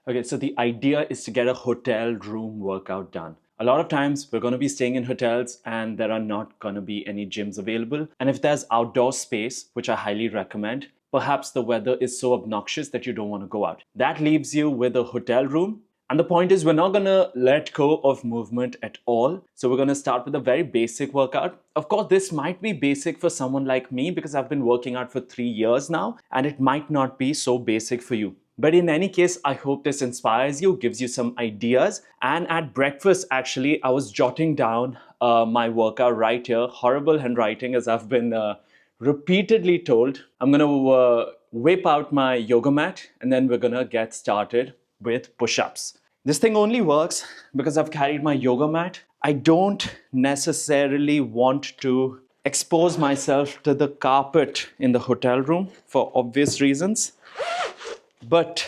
Okay, so the idea is to get a hotel room workout done. A lot of times we're going to be staying in hotels and there are not going to be any gyms available. And if there's outdoor space, which I highly recommend, perhaps the weather is so obnoxious that you don't want to go out. That leaves you with a hotel room. And the point is, we're not going to let go of movement at all. So we're going to start with a very basic workout. Of course, this might be basic for someone like me because I've been working out for 3 years now, and it might not be so basic for you. But in any case, I hope this inspires you, gives you some ideas. And at breakfast, actually, I was jotting down my workout right here. Horrible handwriting, as I've been repeatedly told. I'm going to whip out my yoga mat, and then we're going to get started with push-ups. This thing only works because I've carried my yoga mat. I don't necessarily want to expose myself to the carpet in the hotel room for obvious reasons. But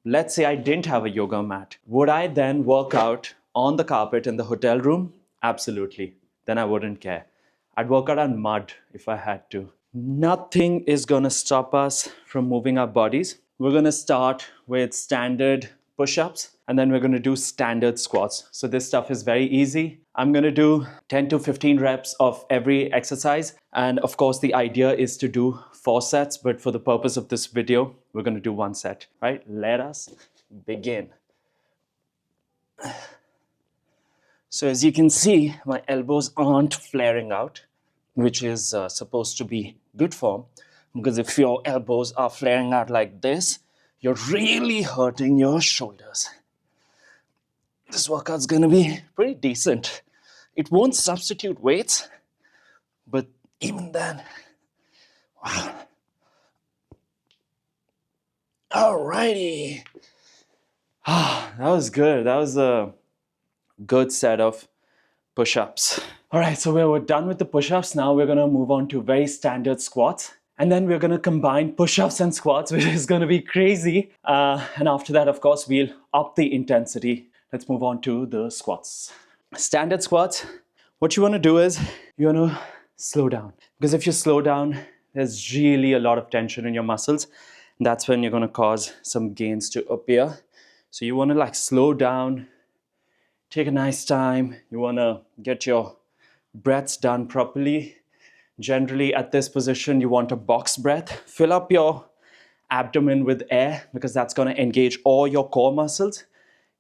let's say I didn't have a yoga mat. Would I then work out on the carpet in the hotel room? Absolutely. Then I wouldn't care. I'd work out on mud if I had to. Nothing is going to stop us from moving our bodies. We're going to start with standard push-ups, and then we're going to do standard squats. So this stuff is very easy. I'm going to do 10 to 15 reps of every exercise. And of course, the idea is to do 4 sets, but for the purpose of this video, we're going to do 1 set, right? Let us begin. So as you can see, my elbows aren't flaring out, which is supposed to be good form, because if your elbows are flaring out like this, you're really hurting your shoulders. This workout's gonna be pretty decent. It won't substitute weights, but even then, wow. Alrighty. That was good. That was a good set of push-ups. All right, so we're done with the push-ups. Now we're gonna move on to very standard squats. And then we're gonna combine push-ups and squats, which is gonna be crazy. And after that, of course, we'll up the intensity. Let's move on to the squats. Standard squats, what you wanna do is, you wanna slow down. Because if you slow down, there's really a lot of tension in your muscles. And that's when you're gonna cause some gains to appear. So you wanna like slow down, take a nice time. You wanna get your breaths done properly. Generally at this position, you want a box breath. Fill up your abdomen with air because that's going to engage all your core muscles.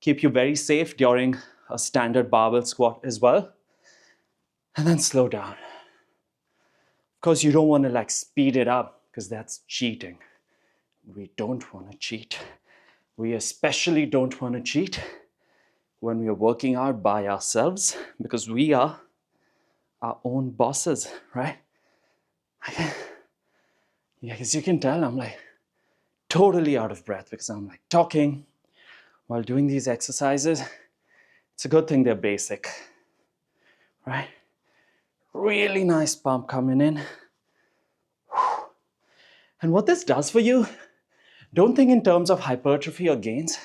Keep you very safe during a standard barbell squat as well. And then slow down. Of course, you don't want to like speed it up because that's cheating. We don't want to cheat. We especially don't want to cheat when we are working out by ourselves because we are our own bosses, right? Yeah, as you can tell, I'm like totally out of breath because I'm like talking while doing these exercises. It's a good thing they're basic, right? Really nice pump coming in. And what this does for you, don't think in terms of hypertrophy or gains.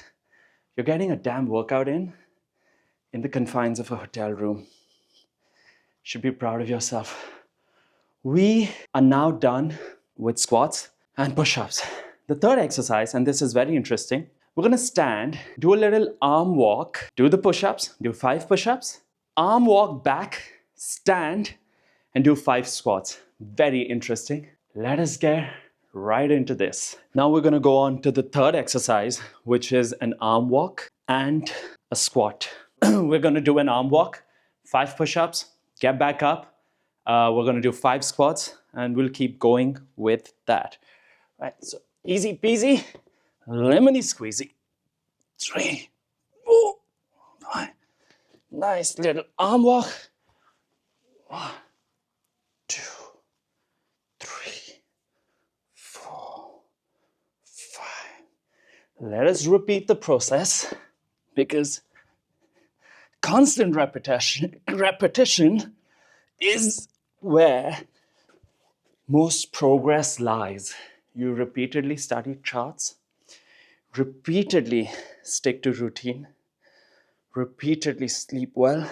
You're getting a damn workout in the confines of a hotel room. You should be proud of yourself. We are now done with squats and push-ups. The third exercise, and this is very interesting, we're gonna stand, do a little arm walk, do the push-ups, do 5 push-ups, arm walk back, stand, and do 5 squats. Very interesting. Let us get right into this. Now we're gonna go on to the third exercise, which is an arm walk and a squat. We're gonna do an arm walk, 5 push-ups, get back up. We're going to do 5 squats and we'll keep going with that. Right, so easy peasy, lemony squeezy. 3, 4, 5. Nice little arm walk. 1, 2, 3, 4, 5. Let us repeat the process because constant repetition is where most progress lies. You repeatedly study charts, repeatedly stick to routine, repeatedly sleep well,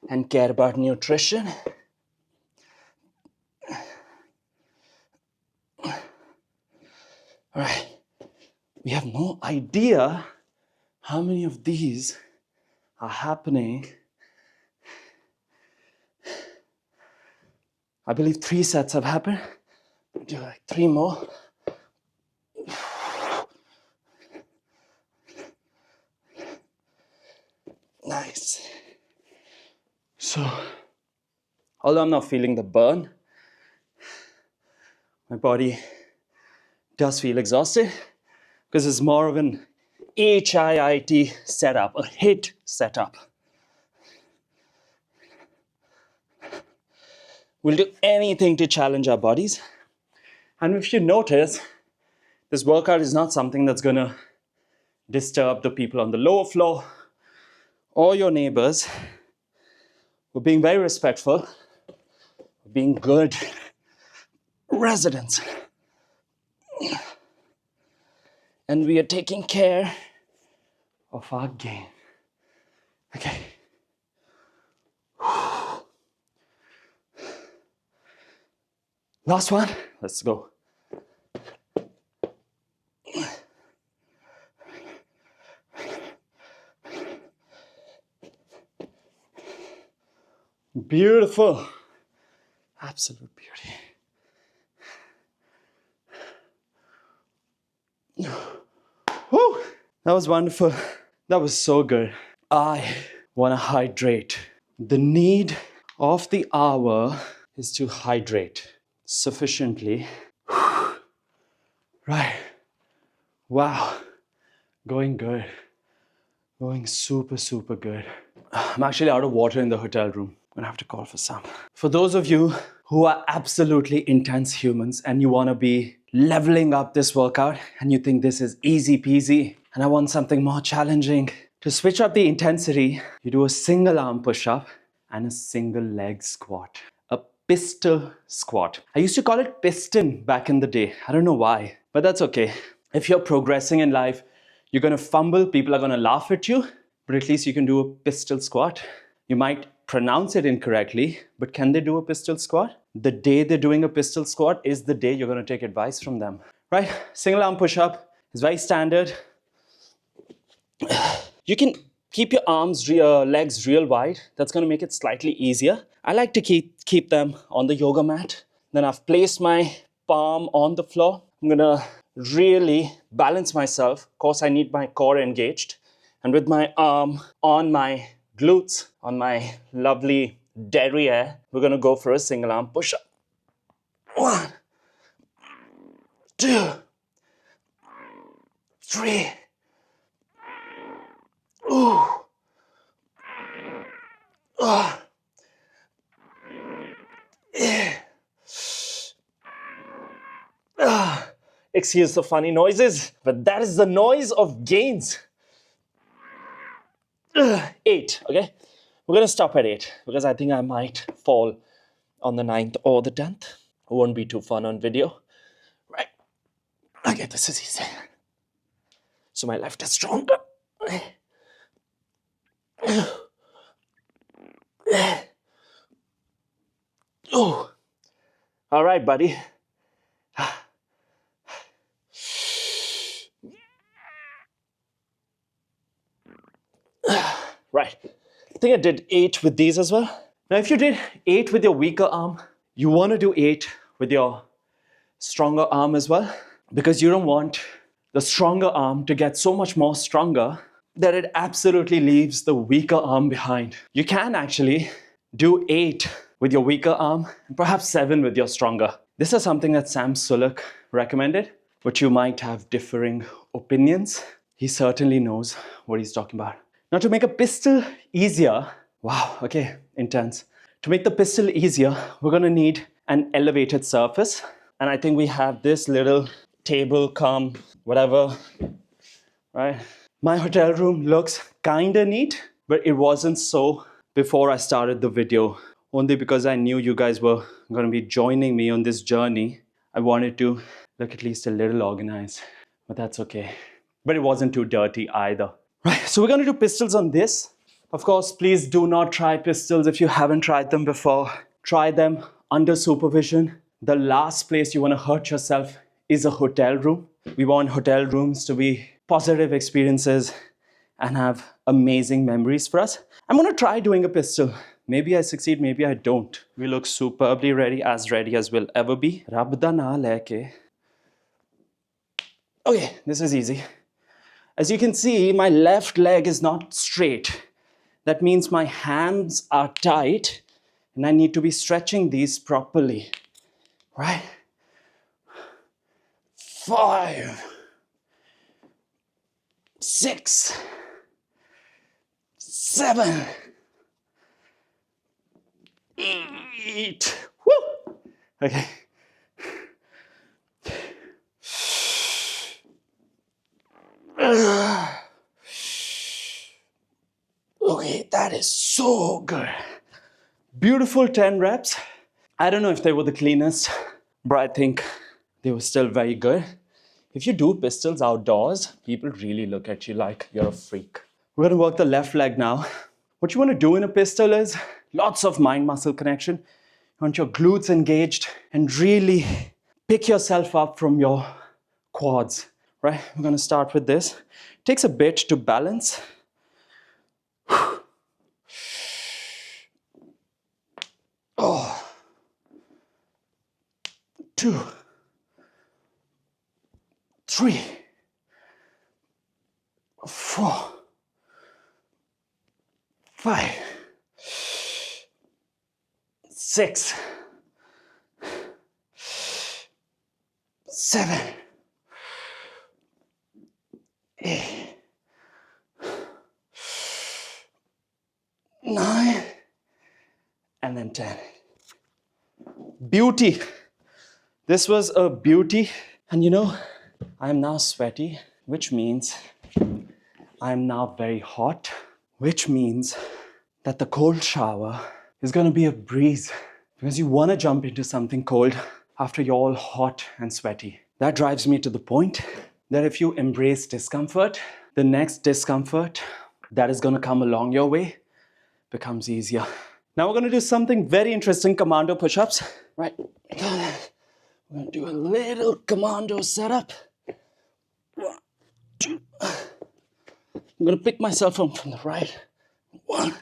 and care about nutrition. All right, we have no idea How many of these are happening? I believe 3 sets have happened. Do like 3 more. Nice. So, although I'm not feeling the burn, my body does feel exhausted because it's more of an HIIT setup, a HIIT setup. We'll do anything to challenge our bodies. And if you notice, this workout is not something that's gonna disturb the people on the lower floor or your neighbors. We're being very respectful, we're being good residents. And we are taking care of our gain. Okay. Last one, let's go. Beautiful. Absolute beauty. Whew. That was wonderful. That was so good. I want to hydrate. The need of the hour is to hydrate sufficiently. Right. Wow. Going good. Going super, super good. I'm actually out of water in the hotel room. I'm gonna have to call for some. For those of you who are absolutely intense humans and you wanna be leveling up this workout and you think this is easy peasy and I want something more challenging, to switch up the intensity, you do a single arm push-up and a single leg squat. A pistol squat. I used to call it piston back in the day. I don't know why, but that's okay. If you're progressing in life, you're gonna fumble, people are gonna laugh at you, but at least you can do a pistol squat. You might pronounce it incorrectly, but can they do a pistol squat? The day they're doing a pistol squat is the day you're gonna take advice from them, right? Single arm push-up is very standard. You can keep your legs real wide. That's gonna make it slightly easier. I like to keep them on the yoga mat. Then I've placed my palm on the floor. I'm gonna really balance myself. Of course, I need my core engaged. And with my arm on my glutes, on my lovely derriere, we're gonna go for a single arm push-up. 1, 2, 3. Ooh. Excuse the funny noises, but that is the noise of gains. 8, okay? We're gonna stop at 8 because I think I might fall on the 9th or the 10th. It won't be too fun on video, right? Okay, this is easy. So my left is stronger. Oh, all right, buddy. Right, I think I did 8 with these as well. Now, if you did 8 with your weaker arm, you want to do 8 with your stronger arm as well, because you don't want the stronger arm to get so much more stronger that it absolutely leaves the weaker arm behind. You can actually do 8 with your weaker arm and perhaps 7 with your stronger. This is something that Sam Sulek recommended, but you might have differing opinions. He certainly knows what he's talking about. Now, to make a pistol easier, wow, okay, intense. To make the pistol easier, we're gonna need an elevated surface. And I think we have this little table cum, whatever, right? My hotel room looks kinda neat, but it wasn't so before I started the video. Only because I knew you guys were gonna be joining me on this journey. I wanted to look at least a little organized, but that's okay. But it wasn't too dirty either. Right, so we're gonna do pistols on this. Of course, please do not try pistols if you haven't tried them before. Try them under supervision. The last place you wanna hurt yourself is a hotel room. We want hotel rooms to be positive experiences and have amazing memories for us. I'm gonna try doing a pistol. Maybe I succeed, maybe I don't. We look superbly ready as we'll ever be. Rab da na leke. Okay, this is easy. As you can see, my left leg is not straight. That means my hands are tight and I need to be stretching these properly, right? 5, 6, 7, 8. Woo! Okay. Okay, that is so good. Beautiful 10 reps. I don't know if they were the cleanest, but I think they were still very good. If you do pistols outdoors, people really look at you like you're a freak. We're gonna work the left leg now. What you wanna do in a pistol is lots of mind-muscle connection. You want your glutes engaged and really pick yourself up from your quads, right? We're gonna start with this. It takes a bit to balance. Oh. 2, 3, 4, 5, 6, 7, 8, 9, and then 10. Beauty. This was a beauty. And you know, I'm now sweaty, which means I'm now very hot, which means that the cold shower is going to be a breeze because you want to jump into something cold after you're all hot and sweaty. That drives me to the point that if you embrace discomfort, the next discomfort that is going to come along your way becomes easier. Now we're going to do something very interesting, commando push-ups, right? We're going to do a little commando setup. 1, 2. I'm going to pick myself up from the right. 1.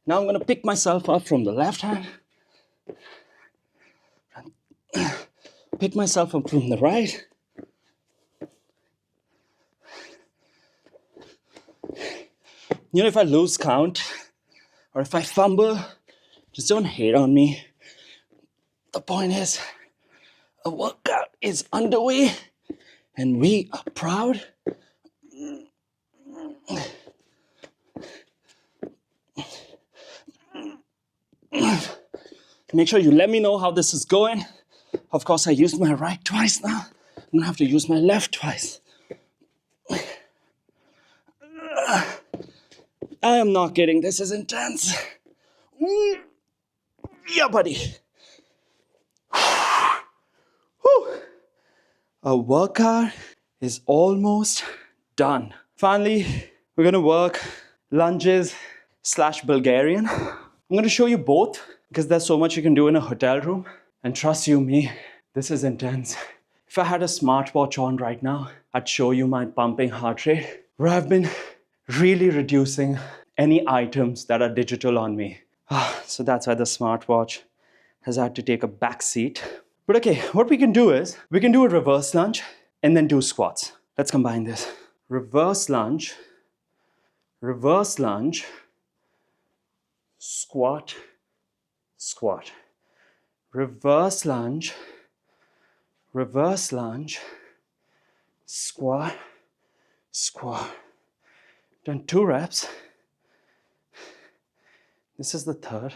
Now I'm going to pick myself up from the left hand. Pick myself up from the right. You know, if I lose count or if I fumble, just don't hate on me. The point is, a workout is underway and we are proud. Make sure you let me know how this is going. Of course, I used my right twice now. I'm gonna have to use my left twice. I am not kidding, this is intense. Yeah, buddy. Our workout is almost done. Finally, we're gonna work lunges / Bulgarian. I'm gonna show you both because there's so much you can do in a hotel room. And trust you me, this is intense. If I had a smartwatch on right now, I'd show you my pumping heart rate, where I've been really reducing any items that are digital on me. So that's why the smartwatch has had to take a back seat. But okay, what we can do is, we can do a reverse lunge and then do squats. Let's combine this. Reverse lunge, squat, squat. Reverse lunge, squat, squat. Done 2 reps. This is the third.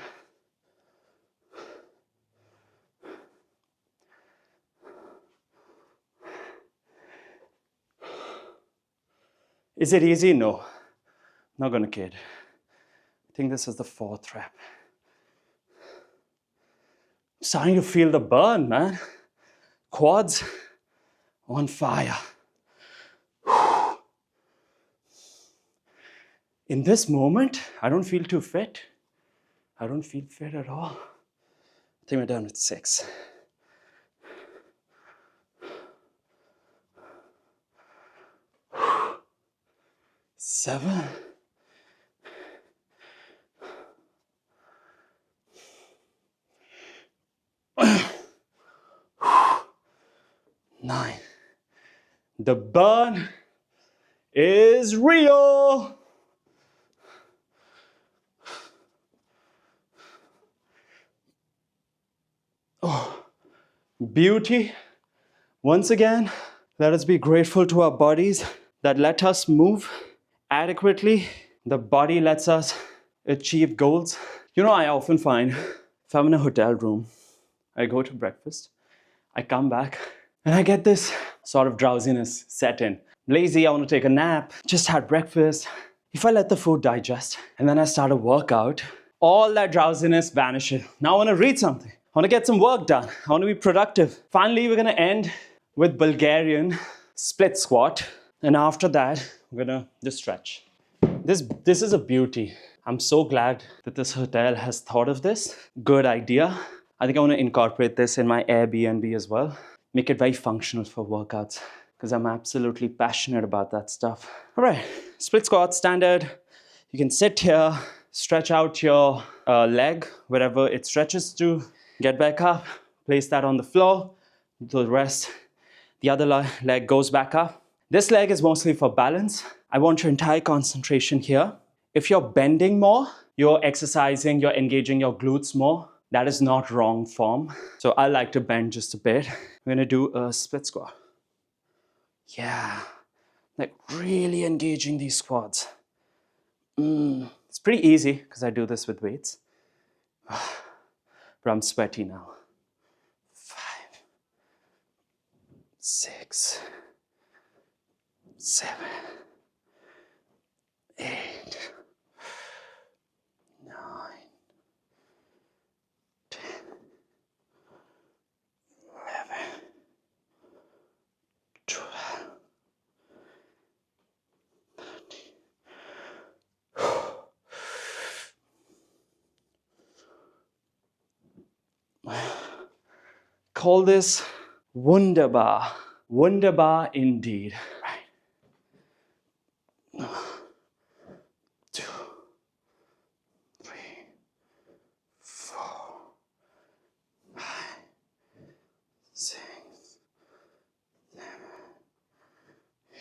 Is it easy? No. Not gonna kid. I think this is the 4th rep. I'm starting to feel the burn, man. Quads on fire. In this moment, I don't feel too fit. I don't feel fit at all. I think we're done with 6. 7, 9. The burn is real. Oh, beauty. Once again, let us be grateful to our bodies that let us move adequately. The body lets us achieve goals. You know, I often find if I'm in a hotel room, I go to breakfast, I come back, and I get this sort of drowsiness set in. Lazy, I want to take a nap, just had breakfast. If I let the food digest and then I start a workout, all that drowsiness vanishes. Now I want to read something. I want to get some work done. I want to be productive. Finally, we're going to end with Bulgarian split squat. And after that, we're going to just stretch. This is a beauty. I'm so glad that this hotel has thought of this. Good idea. I think I want to incorporate this in my Airbnb as well. Make it very functional for workouts because I'm absolutely passionate about that stuff. All right, split squat, standard. You can sit here, stretch out your leg wherever it stretches to. Get back up, place that on the floor. The rest, the other leg goes back up. This leg is mostly for balance. I want your entire concentration here. If you're bending more, you're exercising, you're engaging your glutes more. That is not wrong form. So I like to bend just a bit. We're gonna do a split squat. Yeah, like really engaging these quads. It's pretty easy because I do this with weights. But I'm sweaty now. 5, 6, 7, 8, 9, 10, 11, 12, 13. Call this wunderbar. Wunderbar indeed. Right. 2, 3, 4, 5, 6, 7, 8,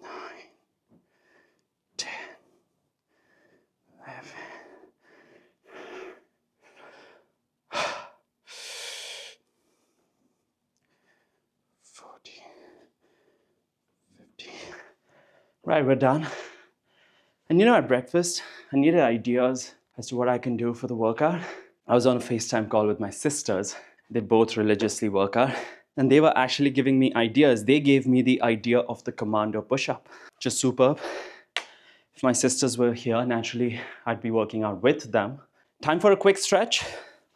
9, 10, 11. 50. Right, we're done. And you know, at breakfast, I needed ideas as to what I can do for the workout. I was on a FaceTime call with my sisters. They both religiously work out. And they were actually giving me ideas. They gave me the idea of the Commando Pushup. Just superb. If my sisters were here, naturally, I'd be working out with them. Time for a quick stretch.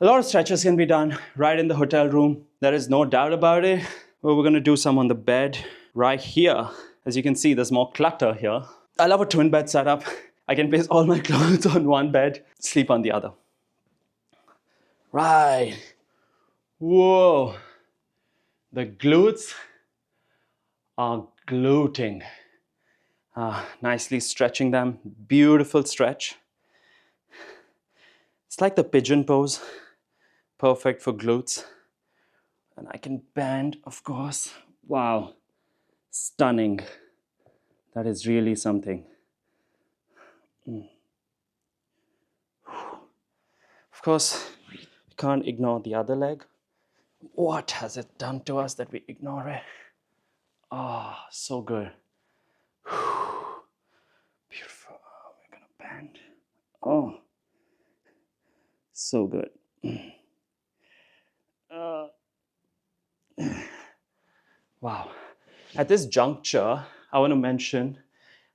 A lot of stretches can be done right in the hotel room. There is no doubt about it. Well, we're gonna do some on the bed right here. As you can see, there's more clutter here. I love a twin bed setup. I can place all my clothes on one bed, sleep on the other. Right. Whoa. The glutes are gluting. Nicely stretching them. Beautiful stretch. It's like the pigeon pose. Perfect for glutes. And I can bend, of course. Wow. Stunning. That is really something. Of course, we can't ignore the other leg. What has it done to us that we ignore it? Oh, so good. Beautiful. Oh, we're gonna bend. Oh, so good. Wow. At this juncture, I want to mention,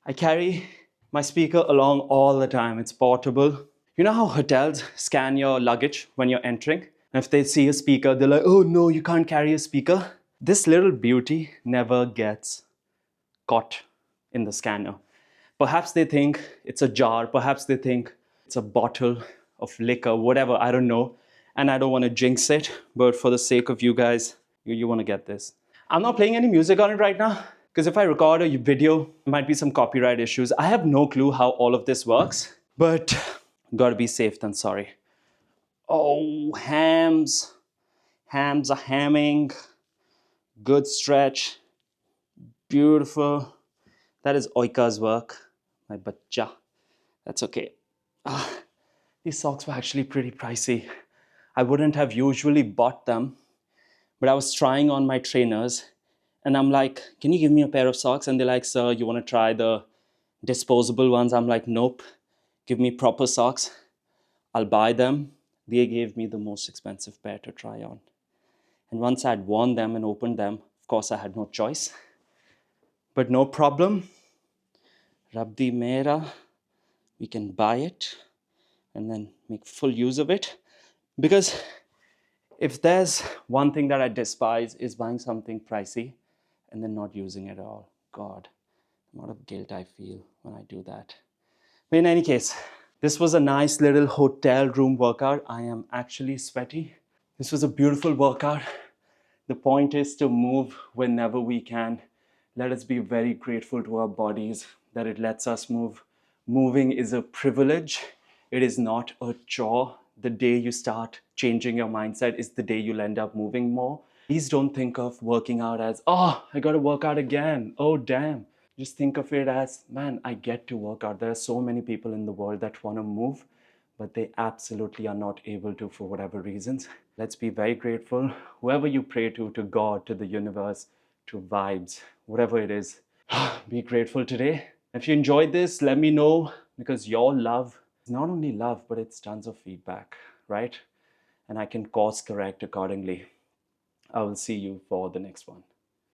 I carry my speaker along all the time. It's portable. You know how hotels scan your luggage when you're entering? And if they see a speaker, they're like, oh no, you can't carry a speaker. This little beauty never gets caught in the scanner. Perhaps they think it's a jar. Perhaps they think it's a bottle of liquor, whatever, I don't know. And I don't want to jinx it, but for the sake of you guys, you want to get this. I'm not playing any music on it right now Because if I record a video, there might be some copyright issues. I have no clue how all of this works, but gotta be safe than sorry. Oh, hams. Hams are hamming. Good stretch. Beautiful. That is Oika's work. My bacha. That's okay. These socks were actually pretty pricey. I wouldn't have usually bought them, but I was trying on my trainers and I'm like, can you give me a pair of socks? And they're like, sir, you want to try the disposable ones? I'm like, nope, give me proper socks. I'll buy them. They gave me the most expensive pair to try on. And once I'd worn them and opened them, of course, I had no choice. But no problem. Rabdi Mera, we can buy it and then make full use of it. Because if there's one thing that I despise is buying something pricey and then not using it at all. God, the amount of guilt I feel when I do that. But in any case, this was a nice little hotel room workout. I am actually sweaty. This was a beautiful workout. The point is to move whenever we can. Let us be very grateful to our bodies that it lets us move. Moving is a privilege. It is not a chore. The day you start changing your mindset is the day you'll end up moving more. Please don't think of working out as, oh, I gotta work out again. Oh, damn. Just think of it as, man, I get to work out. There are so many people in the world that wanna move, but they absolutely are not able to for whatever reasons. Let's be very grateful. Whoever you pray to God, to the universe, to vibes, whatever it is, be grateful today. If you enjoyed this, let me know, because your love is not only love, but it's tons of feedback, right? And I can course correct accordingly. I will see you for the next one.